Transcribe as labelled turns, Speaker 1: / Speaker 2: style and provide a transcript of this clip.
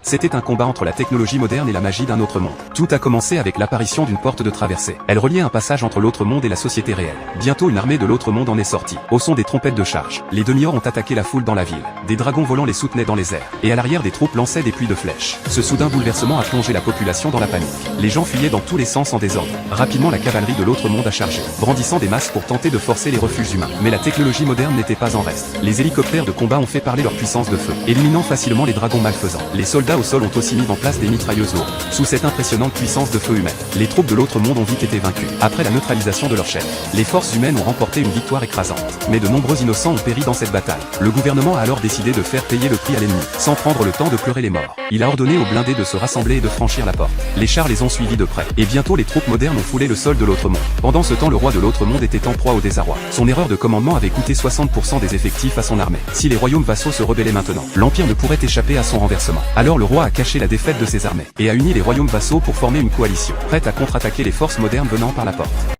Speaker 1: C'était un combat entre la technologie moderne et la magie d'un autre monde. Tout a commencé avec l'apparition d'une porte de traversée. Elle reliait un passage entre l'autre monde et la société réelle. Bientôt une armée de l'autre monde en est sortie. Au son des trompettes de charge, les demi-orcs ont attaqué la foule dans la ville. Des dragons volants les soutenaient dans les airs. Et à l'arrière des troupes lançaient des pluies de flèches. Ce soudain bouleversement a plongé la population dans la panique. Les gens fuyaient dans tous les sens en désordre. Rapidement la cavalerie de l'autre monde a chargé, brandissant des masses pour tenter de forcer les refuges humains. Mais la technologie moderne n'était pas en reste. Les hélicoptères de combat ont fait parler leur puissance de feu, éliminant facilement les dragons malfaisants. Les soldats au sol ont aussi mis en place des mitrailleuses lourdes. Sous cette impressionnante puissance de feu humaine, les troupes de l'autre monde ont vite été vaincues. Après la neutralisation de leur chef, les forces humaines ont remporté une victoire écrasante. Mais de nombreux innocents ont péri dans cette bataille. Le gouvernement a alors décidé de faire payer le prix à l'ennemi, sans prendre le temps de pleurer les morts. Il a ordonné aux blindés de se rassembler et de franchir la porte. Les chars les ont suivis de près. Et bientôt les troupes modernes ont foulé le sol de l'autre monde. Pendant ce temps le roi de l'autre monde était en proie au désarroi. Son erreur de commandement avait coûté 60% des effectifs à son armée. Si les royaumes vassaux se rebellaient maintenant, l'Empire ne pourrait échapper à son renversement. Alors le roi a caché la défaite de ses armées, et a uni les royaumes vassaux pour former une coalition, prête à contre-attaquer les forces modernes venant par la porte.